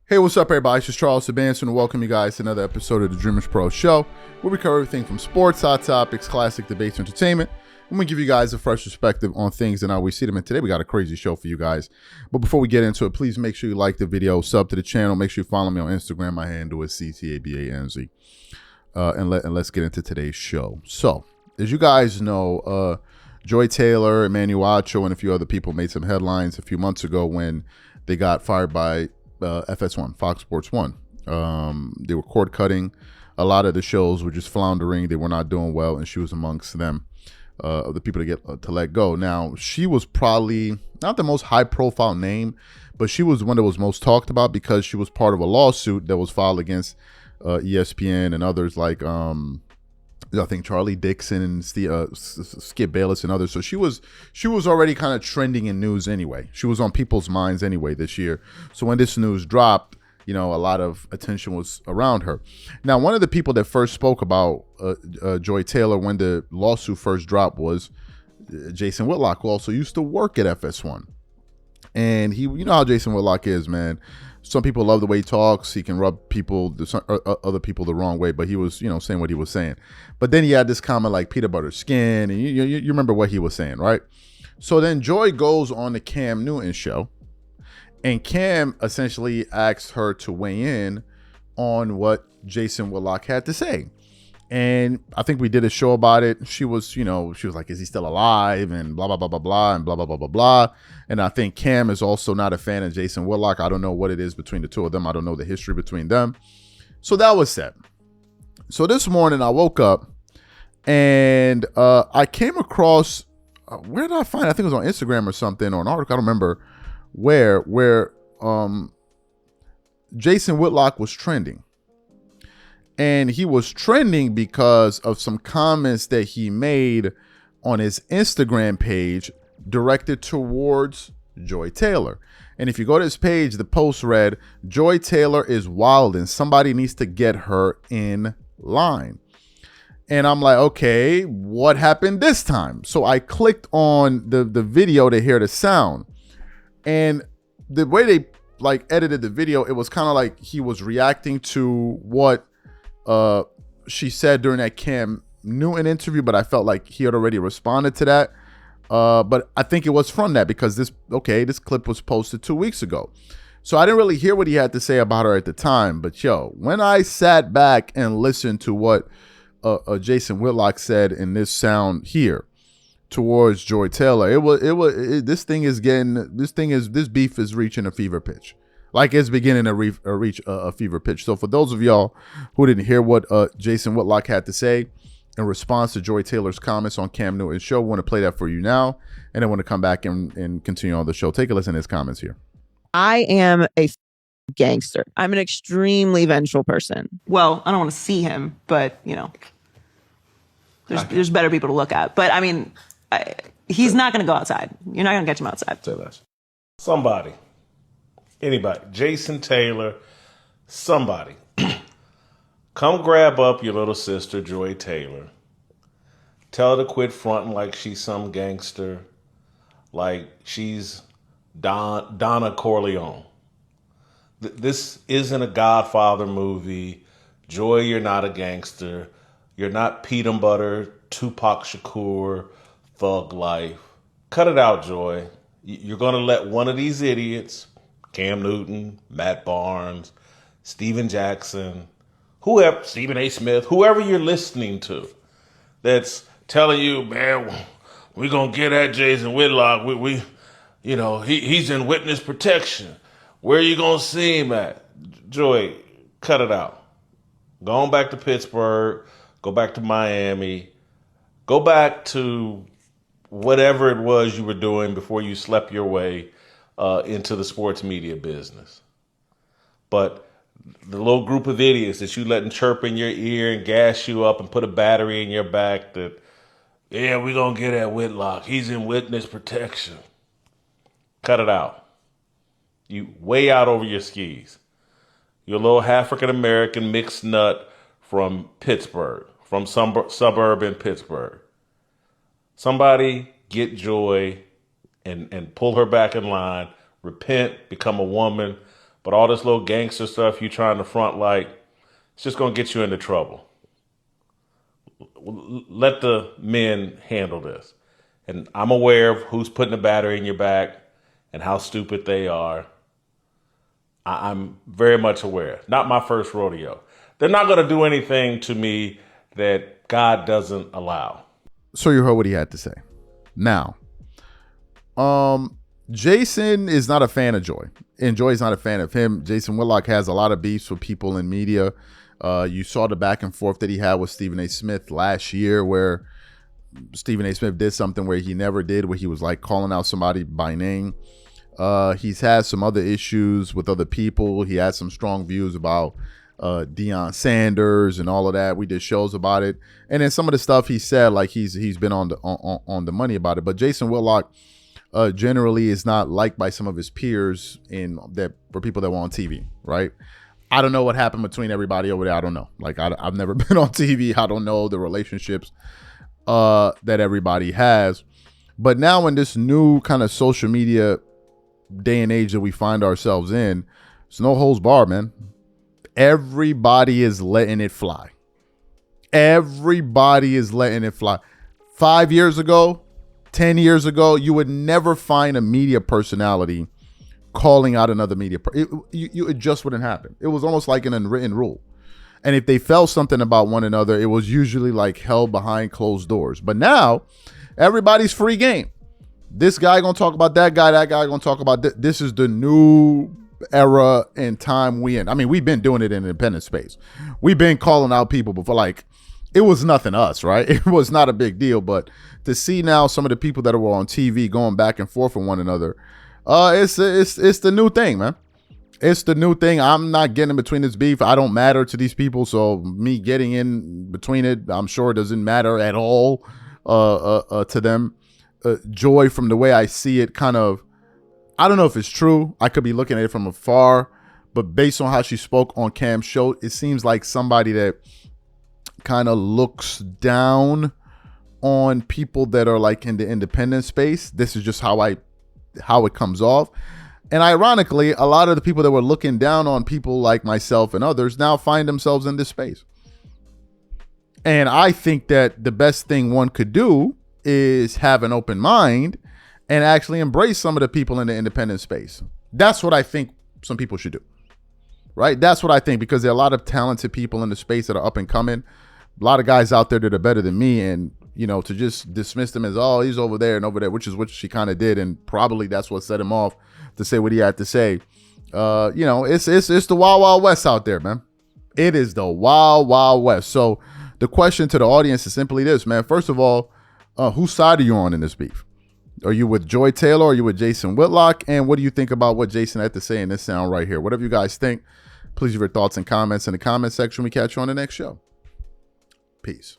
Hey, what's up, everybody? This is Charles Sebastian, and welcome you guys to another episode of the DREAMERSPRO show, where we cover everything from sports, hot topics, classic debates, and entertainment. And we give you guys a fresh perspective on things and how we see them. And today we got a crazy show for you guys. But before we get into it, please make sure you like the video, sub to the channel, make sure you follow me on Instagram. My handle is CTABANZ. And let's get into today's show. So, as you guys know, Joy Taylor, Emmanuel Acho, and a few other people made some headlines a few months ago when they got fired by FS1, Fox Sports 1. They were cord cutting. A lot of the shows were just floundering. They were not doing well, and she was amongst them, of the people to get to let go. Now, she was probably not the most high profile name, but she was one that was most talked about because she was part of a lawsuit that was filed against ESPN and others like I think Charlie Dixon and Skip Bayless and others. So she was already kind of trending in news anyway. She was on people's minds anyway this year. So when this news dropped, you know, a lot of attention was around her. Now, one of the people that first spoke about Joy Taylor when the lawsuit first dropped was Jason Whitlock, who also used to work at FS1. And he, you know how Jason Whitlock is, man. Some people love the way he talks. He can rub people, other people the wrong way, but he was, you know, saying what he was saying. But then he had this comment like peanut butter skin, and you remember what he was saying, right? So then Joy goes on the Cam Newton show, and Cam essentially asked her to weigh in on what Jason Whitlock had to say. And I think we did a show about it. She was like, is he still alive? And blah, blah, blah, blah, blah, and blah, blah, blah, blah, blah. And I think Cam is also not a fan of Jason Whitlock. I don't know what it is between the two of them. I don't know the history between them. So that was said. So this morning I woke up and I came across, where did I find it? I think it was on Instagram or something, or an article. I don't remember where Jason Whitlock was trending. And he was trending because of some comments that he made on his Instagram page directed towards Joy Taylor. And if you go to his page, the post read, "Joy Taylor is wild and somebody needs to get her in line." And I'm like, okay, what happened this time? So I clicked on the video to hear the sound. And the way they like edited the video, it was kind of like he was reacting to what she said during that Cam Newton interview, but I felt like he had already responded to that. But I think it was from that because this clip was posted 2 weeks ago. So I didn't really hear what he had to say about her at the time. But yo, when I sat back and listened to what Jason Whitlock said in this sound here towards Joy Taylor, this beef is reaching a fever pitch. Like it's beginning to reach a fever pitch. So for those of y'all who didn't hear what Jason Whitlock had to say in response to Joy Taylor's comments on Cam Newton's show, I want to play that for you now, and I want to come back and continue on the show. Take a listen to his comments here. I am a gangster. I'm an extremely vengeful person. Well, I don't want to see him, but, you know, there's better people to look at. But, I mean, he's not going to go outside. You're not going to catch him outside. Say less. Somebody. Anybody, Jason Taylor, somebody, come grab up your little sister, Joy Taylor. Tell her to quit fronting like she's some gangster, like she's Donna Corleone. This isn't a Godfather movie. Joy, you're not a gangster. You're not Peanut Butter, Tupac Shakur, Thug Life. Cut it out, Joy. You're going to let one of these idiots, Cam Newton, Matt Barnes, Steven Jackson, whoever, Stephen A. Smith, whoever you're listening to that's telling you, man, we're going to get at Jason Whitlock. He's in witness protection. Where are you going to see him at? Joy, cut it out. Go on back to Pittsburgh. Go back to Miami. Go back to whatever it was you were doing before you slept your way into the sports media business. But the little group of idiots that you letting chirp in your ear and gas you up and put a battery in your back that, yeah, we're going to get at Whitlock. He's in witness protection. Cut it out. You way out over your skis. You're a little African-American mixed nut from Pittsburgh, from suburban Pittsburgh. Somebody get Joy and pull her back in line, repent, become a woman, But all this little gangster stuff you trying to front like, it's just going to get you into trouble. Let the men handle this. And I'm aware of who's putting the battery in your back and how stupid they are. I'm very much aware. Not my first rodeo. They're not going to do anything to me that God doesn't allow. So you heard what he had to say. Now, Jason is not a fan of Joy, and Joy's not a fan of him. Jason Whitlock has a lot of beefs with people in media. You saw the back and forth that he had with Stephen A. Smith last year, where Stephen A. Smith did something where he never did, where he was like calling out somebody by name. He's had some other issues with other people. He had some strong views about Deion Sanders and all of that. We did shows about it, and then some of the stuff he said, like he's been on the money about it. But Jason Whitlock generally is not liked by some of his peers for people that were on TV, right? I don't know what happened between everybody over there. I don't know. Like I've never been on TV. I don't know the relationships that everybody has. But now in this new kind of social media day and age that we find ourselves in, it's no holds barred, man. Everybody is letting it fly. Everybody is letting it fly. 5 years ago, 10 years ago, you would never find a media personality calling out another media. It just wouldn't happen. It was almost like an unwritten rule. And if they felt something about one another, it was usually like held behind closed doors. But now, everybody's free game. This guy gonna talk about that guy gonna talk about this is the new era and time we in. I mean, we've been doing it in independent space. We've been calling out people before, like it was nothing to us, right? It was not a big deal. But to see now some of the people that were on TV going back and forth with one another, it's the new thing, man. It's the new thing. I'm not getting in between this beef. I don't matter to these people, so me getting in between it, I'm sure it doesn't matter at all to them. Joy, from the way I see it, kind of, I don't know if it's true. I could be looking at it from afar, but based on how she spoke on Cam's show, it seems like somebody that kind of looks down on people that are like in the independent space. This is just how it comes off. And ironically, a lot of the people that were looking down on people like myself and others now find themselves in this space. And I think that the best thing one could do is have an open mind and actually embrace some of the people in the independent space. That's what I think some people should do, right? That's what I think, because there are a lot of talented people in the space that are up and coming. A lot of guys out there that are better than me, and to just dismiss them as, oh, he's over there and over there, which is what she kind of did, and probably that's what set him off to say what he had to say. It's the wild, wild west out there, man. It is the wild, wild west. So the question to the audience is simply this, man. First of all, whose side are you on in this beef? Are you with Joy Taylor? Or are you with Jason Whitlock? And what do you think about what Jason had to say in this sound right here? Whatever you guys think, please leave your thoughts and comments in the comment section. We catch you on the next show. Peace.